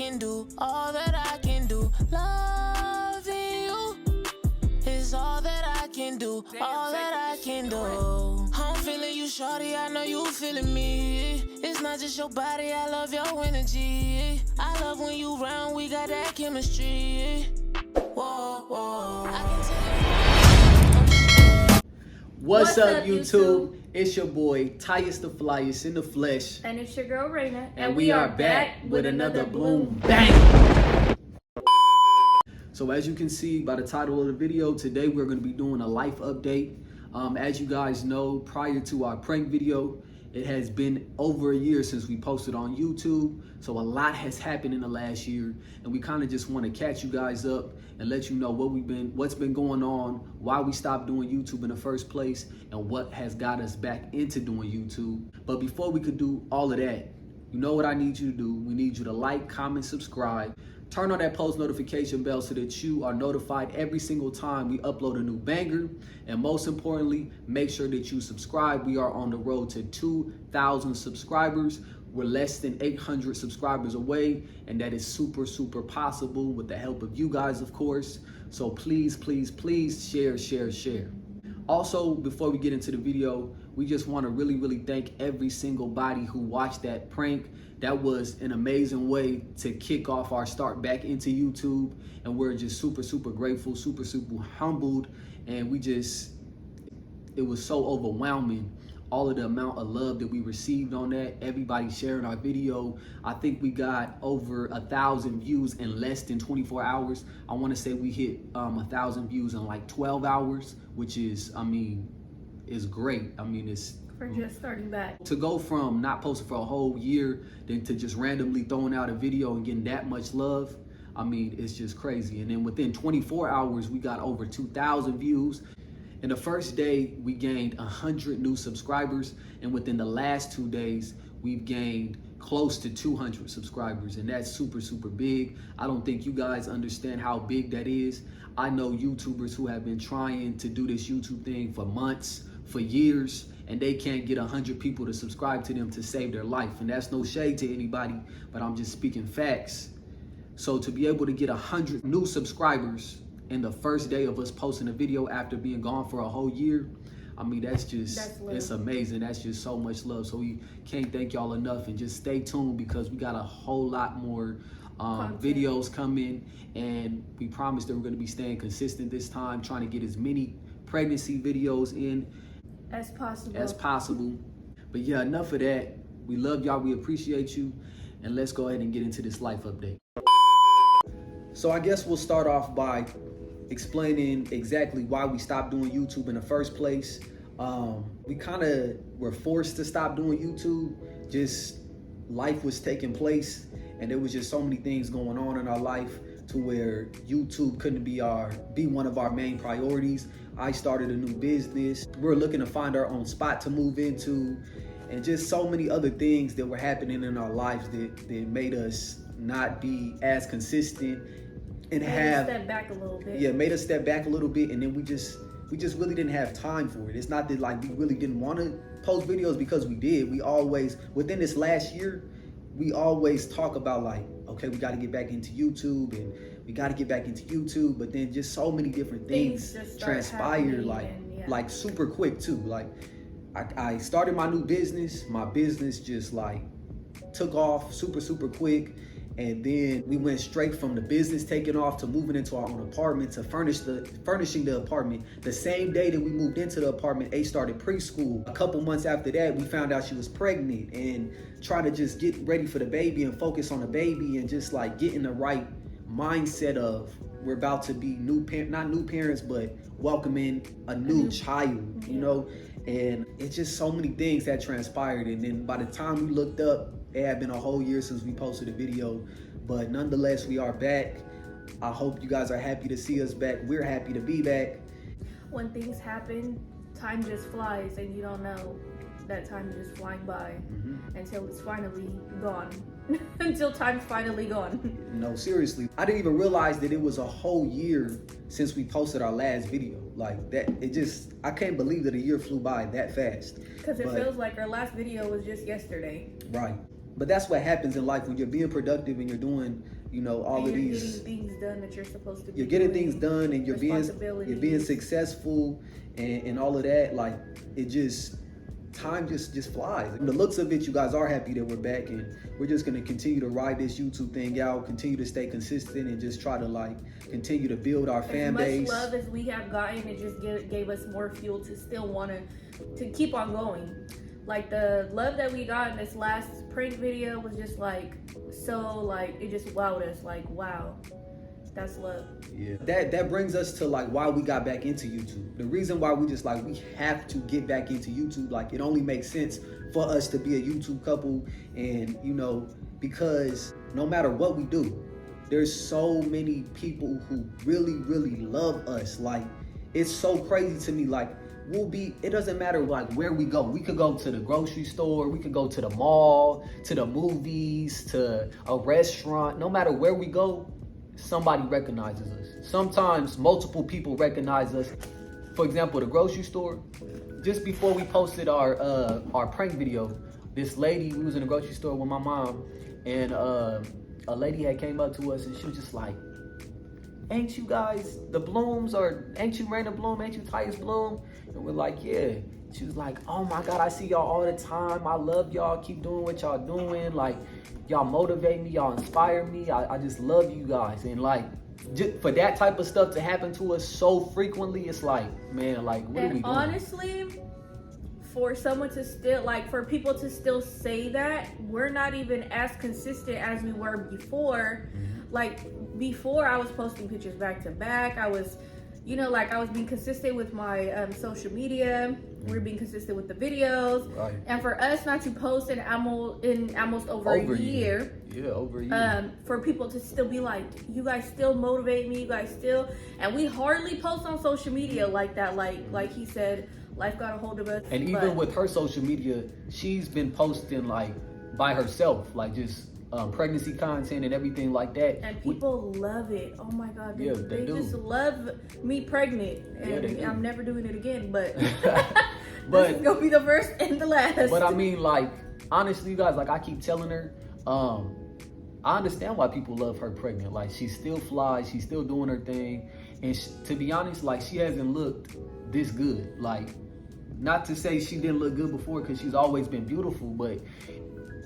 can do, all that I can do. Loving you is all that I can do, all that I can do. I'm feeling you, shorty, I know you feeling me. It's not just your body, I love your energy. I love when you round, we got that chemistry. Whoa, whoa. I can tell. What's up, YouTube? It's your boy, Tyus the Flyest in the flesh. And it's your girl, Raina. And we are back with another Bloom Bang. So as you can see by the title of the video, today we're going to be doing a life update. As you guys know, prior to our prank video, it has been over a year since we posted on YouTube. So a lot has happened in the last year, and we kind of just want to catch you guys up and let you know what's been going on, why we stopped doing YouTube in the first place, and what has got us back into doing YouTube. But before we could do all of that, you know what I need you to do? We need you to like, comment, subscribe. Turn on that post notification bell so that you are notified every single time we upload a new banger. And most importantly, make sure that you subscribe. We are on the road to 2,000 subscribers. We're less than 800 subscribers away, and that is super, super possible with the help of you guys, of course. So please, please, please share, share, share. Also, before we get into the video, we just want to really thank every single body who watched that prank. That was an amazing way to kick off our start back into YouTube, and we're just super, super grateful, super, super humbled, and it was so overwhelming, all of the amount of love that we received on that. Everybody sharing our video. I think we got over 1,000 views in less than 24 hours. I want to say we hit 1,000 views in like 12 hours, which is, is great. It's for just starting back. To go from not posting for a whole year then to just randomly throwing out a video and getting that much love, it's just crazy. And then within 24 hours, we got over 2,000 views. In the first day, we gained 100 new subscribers. And within the last 2 days, we've gained close to 200 subscribers. And that's super, super big. I don't think you guys understand how big that is. I know YouTubers who have been trying to do this YouTube thing for months, for years, and they can't get 100 people to subscribe to them to save their life. And that's no shade to anybody, but I'm just speaking facts. So to be able to get 100 new subscribers in the first day of us posting a video after being gone for a whole year, it's amazing. That's just so much love. So we can't thank y'all enough, and just stay tuned because we got a whole lot more videos coming, and we promise that we're going to be staying consistent this time, trying to get as many pregnancy videos in as possible. But yeah, enough of that. We love y'all, we appreciate you, and let's go ahead and get into this life update. So I guess we'll start off by explaining exactly why we stopped doing YouTube in the first place. We kind of were forced to stop doing YouTube. Just life was taking place, and there was just so many things going on in our life to where YouTube couldn't be one of our main priorities. I started a new business. We were looking to find our own spot to move into, and just so many other things that were happening in our lives that made us not be as consistent and made us step back a little bit. Yeah, made us step back a little bit, and then we just really didn't have time for it. It's not that like we really didn't want to post videos, because we did. We always, within this last year, we always talk about like, okay, we got to get back into YouTube, and we got to get back into YouTube, but then just so many different things transpired like super quick too. Like I started my new business. My business just like took off super, super quick. And then we went straight from the business taking off to moving into our own apartment, to furnishing the apartment. The same day that we moved into the apartment, A started preschool. A couple months after that, we found out she was pregnant, and trying to just get ready for the baby and focus on the baby, and just like get in the right mindset of we're about to be not new parents, but welcoming a new child, you know? And it's just so many things that transpired. And then by the time we looked up, it had been a whole year since we posted a video, but nonetheless, we are back. I hope you guys are happy to see us back. We're happy to be back. When things happen, time just flies, and you don't know that time is just flying by until it's finally gone. Until time's finally gone. No, seriously. I didn't even realize that it was a whole year since we posted our last video. Like that, I can't believe that a year flew by that fast. Because it feels like our last video was just yesterday. Right. But that's what happens in life when you're being productive and you're doing, you know, all of these. You're getting things done that you're supposed to be. You're getting doing, things done, and you're being successful, and all of that. Like, it just, time just flies. From the looks of it, you guys are happy that we're back, and we're just gonna continue to ride this YouTube thing out, continue to stay consistent, and just try to like continue to build our fan base. As much love as we have gotten, it just gave us more fuel to still want to keep on going. Like, the love that we got in this last prank video was just like, so like, it just wowed us. Like, wow, that's love. Yeah, that brings us to like why we got back into YouTube. The reason why we just like, we have to get back into YouTube. Like, it only makes sense for us to be a YouTube couple, and you know, because no matter what we do, there's so many people who really love us. Like, it's so crazy to me. Like, it doesn't matter like where we go. We could go to the grocery store, we could go to the mall, to the movies, to a restaurant. No matter where we go, somebody recognizes us. Sometimes multiple people recognize us. For example, the grocery store. Just before we posted our prank video, this lady, we was in the grocery store with my mom, and a lady had came up to us, and she was just like, "Ain't you guys the Blooms, or ain't you Raina Bloom, ain't you Tyus Bloom?" And we're like, "Yeah." She was like, "Oh my God, I see y'all all the time. I love y'all. Keep doing what y'all doing. Like, y'all motivate me, y'all inspire me. I just love you guys." And like, just for that type of stuff to happen to us so frequently, it's like, man, like, what are we doing? Honestly, for someone to still, like, for people to still say that, we're not even as consistent as we were before. Like, before, I was posting pictures back to back. I was, you know, like, I was being consistent with my social media. We were being consistent with the videos. Right. And for us not to post in almost over a year. Yeah, over a year. For people to still be like, you guys still motivate me, you guys still, and we hardly post on social media like that. Like he said, life got a hold of us. And even with her social media, she's been posting like by herself, like just pregnancy content and everything like that. And people love it. Oh my God, they do. just love me pregnant. And Yeah, I'm never doing it again, but but this is gonna be the first and the last. But I mean, like, honestly, you guys, like, I keep telling her, I understand why people love her pregnant. Like, she still flies, she's still doing her thing, and to be honest, like, she hasn't looked this good. Like, not to say she didn't look good before, because she's always been beautiful, but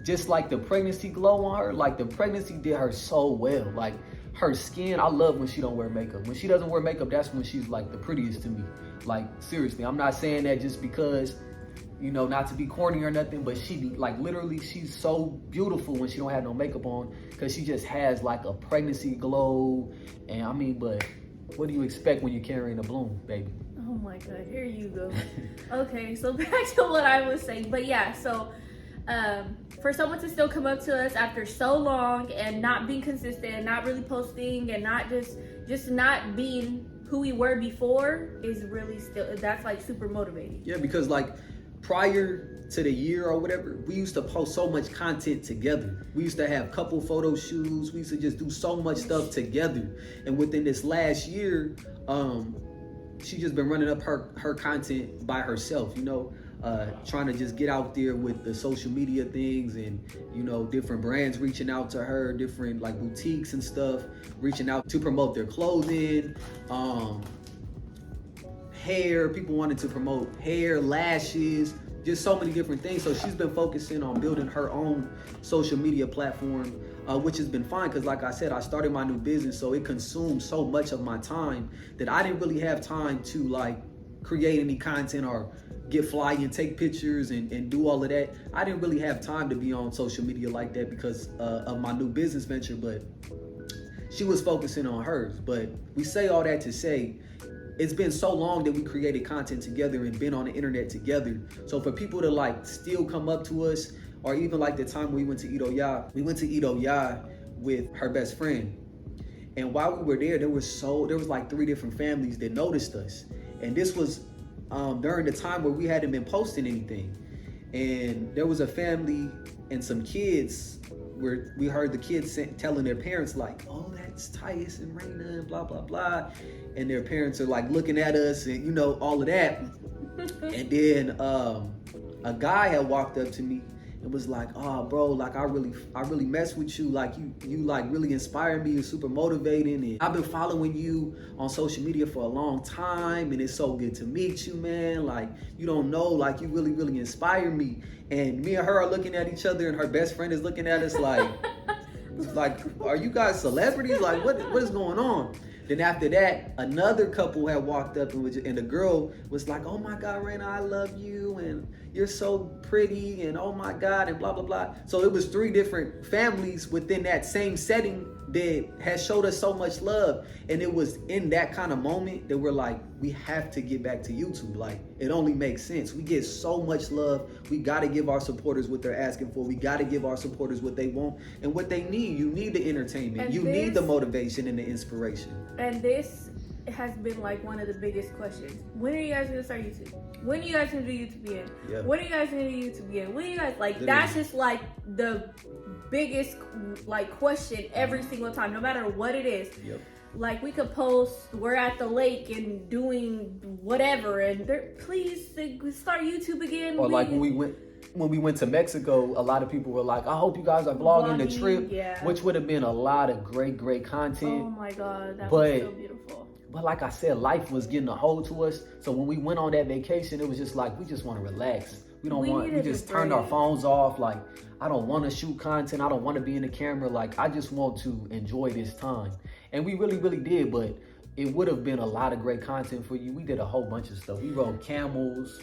just like the pregnancy glow on her, like, the pregnancy did her so well. Like, her skin, I love when she don't wear makeup. When she doesn't wear makeup, that's when she's like the prettiest to me. Like, seriously, I'm not saying that just because, you know, not to be corny or nothing, but she, like, literally, she's so beautiful when she don't have no makeup on, because she just has like a pregnancy glow. And I mean, but what do you expect when you're carrying a Bloom, baby? Oh my God, here you go. Okay, so back to what I was saying. But yeah, so for someone to still come up to us after so long and not being consistent, not really posting, and not just not being who we were before is really still, that's like super motivating. Yeah, because like prior to the year or whatever, we used to post so much content together. We used to have couple photo shoots. We used to just do so much stuff together. And within this last year, she just been running up her content by herself, you know, trying to just get out there with the social media things, and, you know, different brands reaching out to her, different like boutiques and stuff, reaching out to promote their clothing, hair, people wanted to promote hair, lashes, just so many different things. So she's been focusing on building her own social media platform, which has been fine, because like I said, I started my new business, so it consumed so much of my time that I didn't really have time to like create any content or get fly and take pictures and do all of that. I didn't really have time to be on social media like that because of my new business venture, but she was focusing on hers. But we say all that to say, it's been so long that we created content together and been on the internet together. So for people to like still come up to us, or even like the time we went to Eat Oya with her best friend. And while we were there, there was like 3 different families that noticed us. And this was during the time where we hadn't been posting anything. And there was a family and some kids where we heard the kids telling their parents like, "Oh, that's Tyus and Raina and blah, blah, blah." And their parents are like looking at us and, you know, all of that. And then a guy had walked up to me It was like, oh bro, like I really mess with you. Like you like really inspire me. You're super motivating. And I've been following you on social media for a long time, and it's so good to meet you, man. Like, you don't know, like you really, really inspire me. And me and her are looking at each other, and her best friend is looking at us like, like, are you guys celebrities? Like, what is going on? Then after that, another couple had walked up and the girl was like, oh my God, Raina, I love you, and you're so pretty, and oh my God, and blah, blah, blah. So it was 3 different families within that same setting that has showed us so much love. And it was in that kind of moment that we're like, we have to get back to YouTube. Like, it only makes sense. We get so much love. We got to give our supporters what they're asking for. We got to give our supporters what they want and what they need. You need the entertainment. You need the motivation and the inspiration. And this has been like one of the biggest questions. When are you guys gonna start YouTube? When are you guys gonna do YouTube again? Yep. When are you guys gonna do YouTube again? When are you guys like? Literally. That's just like the biggest like question every single time, no matter what it is. Yep. Like, we could post, we're at the lake and doing whatever, and please start YouTube again. Or like when we went to Mexico, a lot of people were like, I hope you guys are vlogging the trip, which would have been a lot of great content. Oh my God, that was so beautiful. But like I said, life was getting a hold to us. So when we went on that vacation, it was just like, we just want to relax. We just turned our phones off. Like, I don't want to shoot content. I don't want to be in the camera. Like, I just want to enjoy this time. And we really, really did. But it would have been a lot of great content for you. We did a whole bunch of stuff. We rode camels.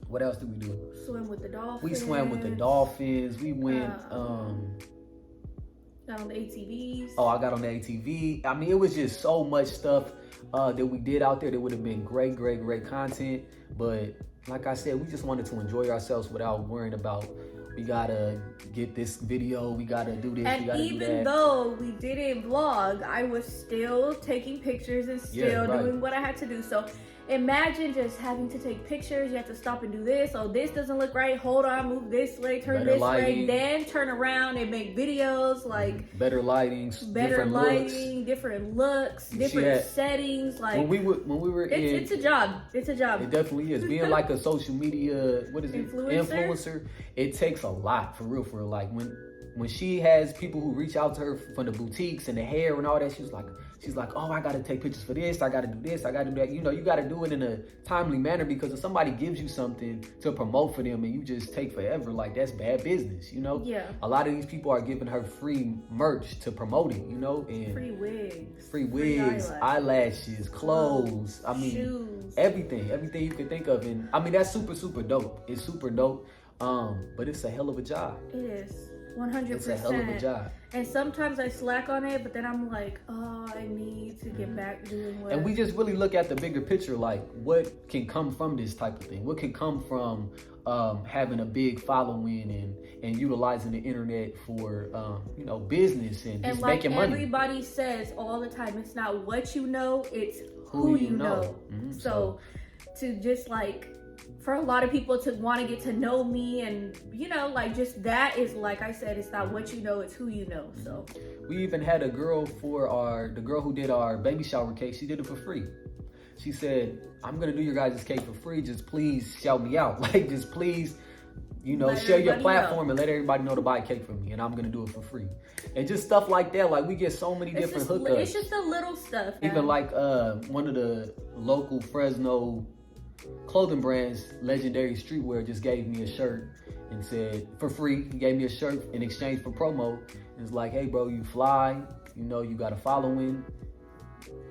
What else did we do? Swim with the dolphins. We swam with the dolphins. We went, got on the ATVs. Oh, I got on the ATV. I mean, it was just so much stuff that we did out there that would have been great content. But like I said, we just wanted to enjoy ourselves without worrying about, we gotta get this video, we gotta do this, we gotta do that. And even though we didn't vlog, I was still taking pictures and still doing what I had to do. So imagine just having to take pictures. You have to stop and do this. Oh, this doesn't look right. Hold on, move this way, turn this way, then turn around and make videos. Like, better lighting, different looks, different settings. Like, when we were it's a job. It's a job. It definitely is. Being like a social media, influencer, it takes a lot, for real. Like, when she has people who reach out to her from the boutiques and the hair and all that, she's like, oh, I gotta take pictures for this, I gotta do this, I gotta do that. You know, you gotta do it in a timely manner, because if somebody gives you something to promote for them and you just take forever, like, that's bad business, you know? Yeah. A lot of these people are giving her free merch to promote it, you know? And free wigs, free eyelashes, clothes, I mean, shoes, everything you can think of. And I mean, that's super dope. It's super dope. But it's a hell of a job. It is. 100%. It's a hell of a job. And sometimes I slack on it, but then I'm like, oh, I need to get back doing what. And we just really look at the bigger picture, like, what can come from this type of thing? What can come from having a big following and utilizing the internet for business and just like making money. Everybody says all the time, it's not what you know, it's who you know. Mm-hmm. So to just like, for a lot of people to want to get to know me, and like, just that is, like I said, it's not what you know, it's who you know. So we even had a girl the girl who did our baby shower cake. She did it for free. She said, I'm gonna do your guys' cake for free, just please shout me out. Like, just please, share your platform and let everybody know to buy a cake from me, and I'm gonna do it for free. And just stuff like that. Like, we get so many different hookups. It's just the little stuff. Even like one of the local Fresno clothing brands, Legendary Streetwear, just gave me a shirt and said, for free, he gave me a shirt in exchange for promo. And it's like, hey bro, you fly, you got a following,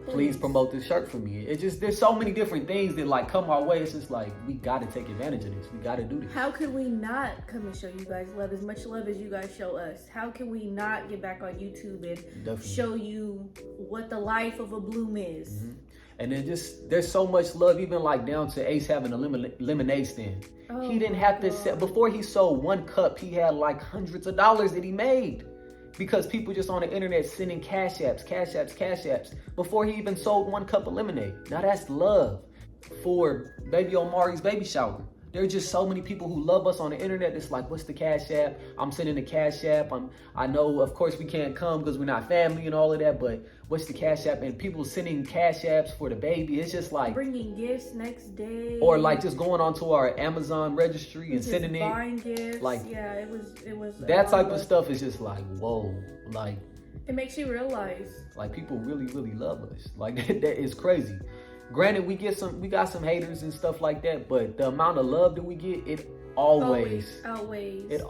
please promote this shirt for me. It just, there's so many different things that like come our way. It's just like, we got to take advantage of this. We got to do this. How could we not come and show you guys love, as much love as you guys show us? How can we not get back on YouTube and show you what the life of a Bloom is? Mm-hmm. And then just, there's so much love, even like down to Ace having a lemonade stand. Oh, he didn't have to sell, before he sold one cup, he had like hundreds of dollars that he made. Because people just on the internet sending cash apps, before he even sold one cup of lemonade. Now that's love. For baby Omari's baby shower, There are just so many people who love us on the internet. It's like, what's the Cash App? I'm sending the Cash App. I know, of course, we can't come because we're not family and all of that, but what's the Cash App? And people sending Cash Apps for the baby. It's just like bringing gifts next day, or like just going onto our Amazon registry and sending it. Buying gifts. Like, yeah, it was that type of stuff is just like, whoa, like it makes you realize like people really, really love us. Like that is crazy. Granted, we got some haters and stuff like that, but the amount of love that we get, it always outweighs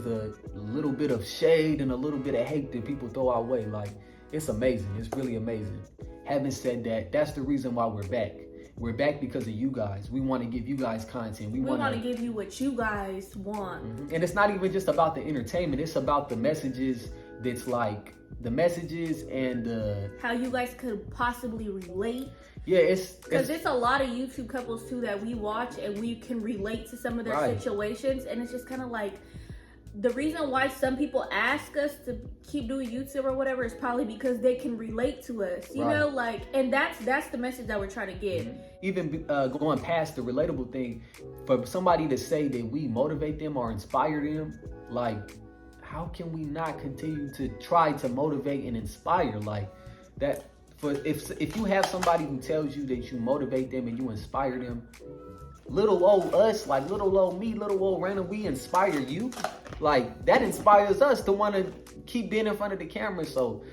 the little bit of shade and a little bit of hate that people throw our way. Like, it's amazing. It's really amazing. Having said that, that's the reason why we're back. We're back because of you guys. We want to give you guys content. We want to give you what you guys want. Mm-hmm. And it's not even just about the entertainment. It's about the messages that's like the messages and the how you guys could possibly relate. Yeah, it's because it's a lot of YouTube couples too that we watch and we can relate to some of their situations, and it's just kind of like the reason why some people ask us to keep doing YouTube or whatever is probably because they can relate to us, you know, like, and that's the message that we're trying to get. Even going past the relatable thing, for somebody to say that we motivate them or inspire them, like, how can we not continue to try to motivate and inspire like that? For if you have somebody who tells you that you motivate them and you inspire them, little old us, like little old me, little old random, we inspire you, like that inspires us to want to keep being in front of the camera. So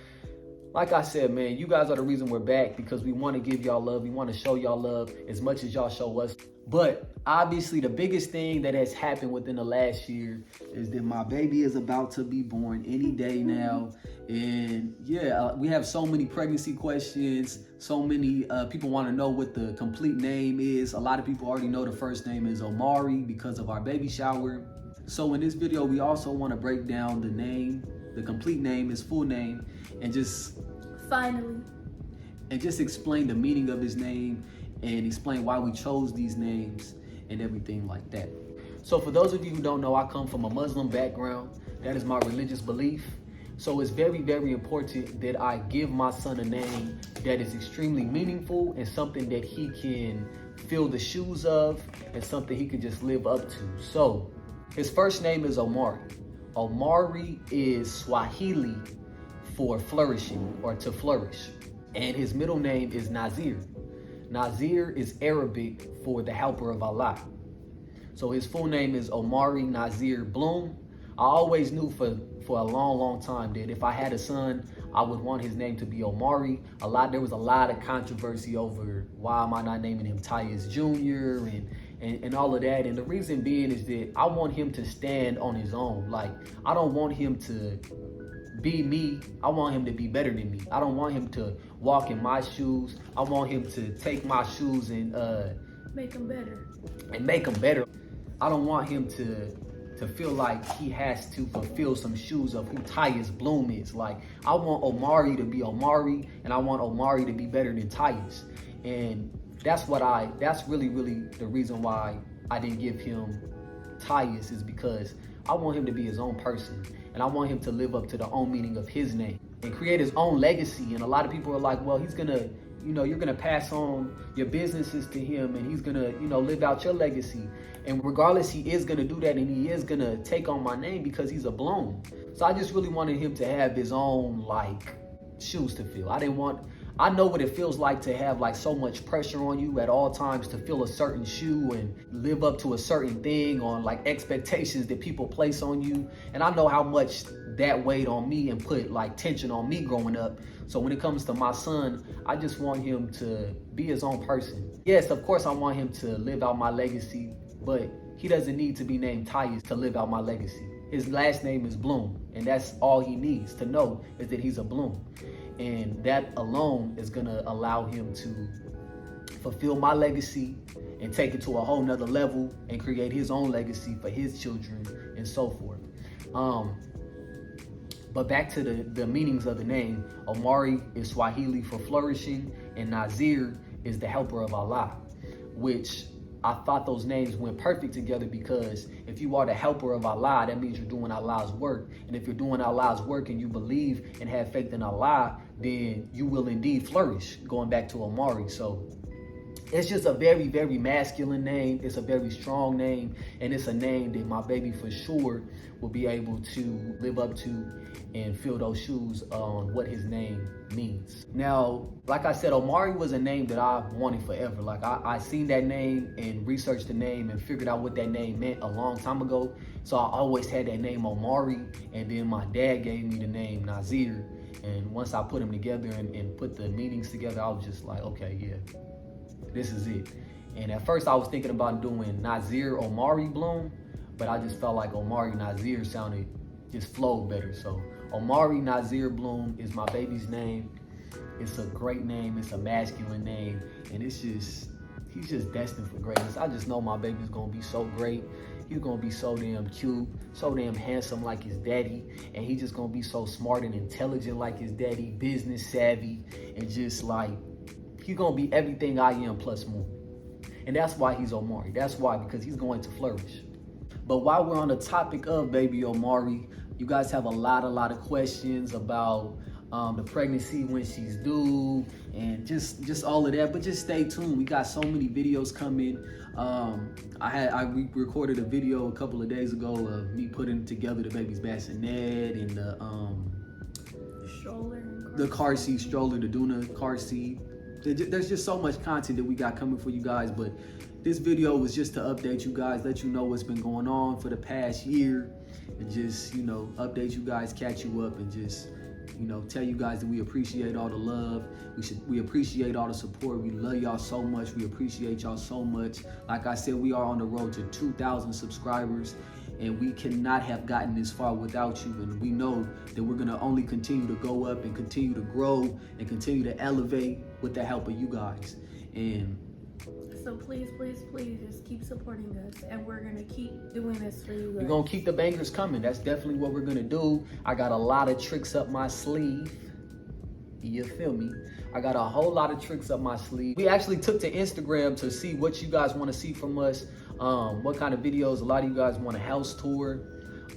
like I said, man, you guys are the reason we're back, because we want to give y'all love. We want to show y'all love as much as y'all show us. But obviously the biggest thing that has happened within the last year is that my baby is about to be born any day now. And yeah, we have so many pregnancy questions. So many people want to know what the complete name is. A lot of people already know the first name is Omari because of our baby shower. So in this video, we also want to break down the name, the complete name, his full name, and just explain the meaning of his name and explain why we chose these names and everything like that. So for those of you who don't know, I come from a Muslim background. That is my religious belief. So it's very, very important that I give my son a name that is extremely meaningful and something that he can fill the shoes of and something he can just live up to. So his first name is Omari. Omari is Swahili for flourishing or to flourish. And his middle name is Nazir. Nazir is Arabic for the helper of Allah. So his full name is Omari Nazir Bloom. I always knew for a long, long time that if I had a son, I would want his name to be Omari. There was a lot of controversy over why am I not naming him Tyus Jr. and all of that. And the reason being is that I want him to stand on his own. Like, I don't want him to be me. I want him to be better than me. I don't want him to walk in my shoes. I want him to take my shoes and make them better. I don't want him to feel like he has to fulfill some shoes of who Tyus Bloom is. Like, I want Omari to be Omari, and I want Omari to be better than Tyus. And that's really, really the reason why I didn't give him Tyus, is because I want him to be his own person. And I want him to live up to the own meaning of his name and create his own legacy. And a lot of people are like, well, he's gonna, you're gonna pass on your businesses to him and he's gonna, live out your legacy. And regardless, he is gonna do that, and he is gonna take on my name because he's a Bloom. So I just really wanted him to have his own shoes to fill. I know what it feels like to have so much pressure on you at all times to fill a certain shoe and live up to a certain thing, on expectations that people place on you. And I know how much that weighed on me and put tension on me growing up. So when it comes to my son, I just want him to be his own person. Yes, of course I want him to live out my legacy, but he doesn't need to be named Tyus to live out my legacy. His last name is Bloom, and that's all he needs to know, is that he's a Bloom. And that alone is gonna allow him to fulfill my legacy and take it to a whole nother level and create his own legacy for his children and so forth. But back to the meanings of the name. Omari is Swahili for flourishing, and Nazir is the helper of Allah, which I thought those names went perfect together, because if you are the helper of Allah, that means you're doing Allah's work. And if you're doing Allah's work and you believe and have faith in Allah, then you will indeed flourish, going back to Omari. So It's just a very, very masculine name. It's a very strong name, and it's a name that my baby for sure will be able to live up to and fill those shoes on what his name means. Now, like I said, Omari was a name that I wanted forever. Like I seen that name and researched the name and figured out what that name meant a long time ago. So I always had that name Omari, and then my dad gave me the name Nazir. And once I put them together and put the meanings together, I was just like, okay, yeah, this is it. And at first I was thinking about doing Nazir Omari Bloom, but I just felt like Omari Nazir just flowed better. So Omari Nazir Bloom is my baby's name. It's a great name, it's a masculine name, and he's just destined for greatness. I just know my baby's gonna be so great. He's gonna be so damn cute, so damn handsome like his daddy, and he's just gonna be so smart and intelligent like his daddy, business savvy, and just like, he's gonna be everything I am plus more. And that's why he's Omari. That's why, because he's going to flourish. But while we're on the topic of baby Omari, you guys have a lot of questions about the pregnancy, when she's due, and just all of that. But just stay tuned. We got so many videos coming. We recorded a video a couple of days ago of me putting together the baby's bassinet and the car seat stroller, the Duna car seat. There's just so much content that we got coming for you guys, but this video was just to update you guys, let you know what's been going on for the past year, and just, you know, update you guys, catch you up, and just, you know, tell you guys that we appreciate all the love. We appreciate all the support. We love y'all so much. We appreciate y'all so much. Like I said, we are on the road to 2,000 subscribers, and we cannot have gotten this far without you. And we know that we're gonna only continue to go up and continue to grow and continue to elevate with the help of you guys. And so please just keep supporting us, and we're gonna keep doing this for you guys. We're gonna keep the bangers coming. That's definitely what we're gonna do. I got a lot of tricks up my sleeve. You feel me? I got a whole lot of tricks up my sleeve. We actually took to Instagram to see what you guys want to see from us, what kind of videos. A lot of you guys want a house tour.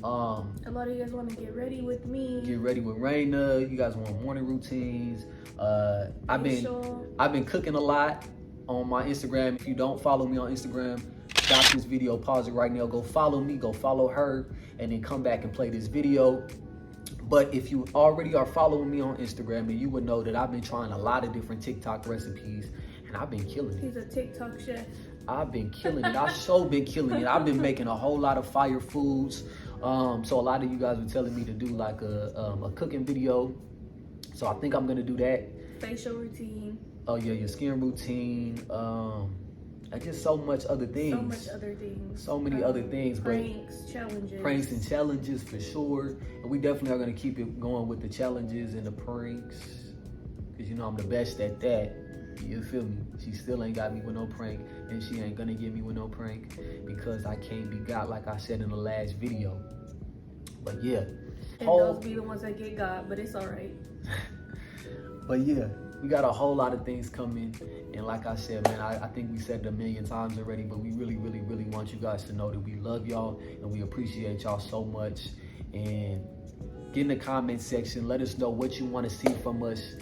A lot of you guys want to get ready with me. Get ready with Raina. You guys want morning routines. I've been cooking a lot on my Instagram. If you don't follow me on Instagram, stop this video, pause it right now, go follow me, go follow her, and then come back and play this video. But if you already are following me on Instagram, then you would know that I've been trying a lot of different TikTok recipes, and I've been killing it. He's a TikTok chef. I've been killing it. I've so been killing it. I've been making a whole lot of fire foods. So a lot of you guys were telling me to do like a cooking video. So I think I'm gonna do that. Facial routine. Oh yeah, your skin routine. And just so much other things. So many other things. Pranks, challenges. Pranks and challenges for sure. And we definitely are gonna keep it going with the challenges and the pranks. Cause you know I'm the best at that. You feel me? She still ain't got me with no prank, and she ain't gonna get me with no prank because I can't be got, like I said in the last video. But yeah. And those be the ones that get got, but it's all right. But yeah, we got a whole lot of things coming. And like I said, man, I think we said it a million times already, but we really want you guys to know that we love y'all and we appreciate y'all so much. And get in the comment section. Let us know what you want to see from us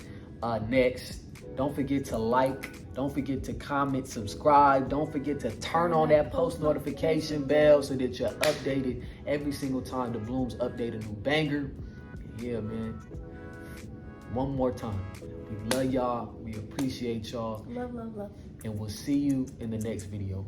next. Don't forget to like. Don't forget to comment, subscribe. Don't forget to turn on that post notification bell so that you're updated every single time the Blooms update a new banger. Yeah, man. One more time. We love y'all. We appreciate y'all. Love. And we'll see you in the next video.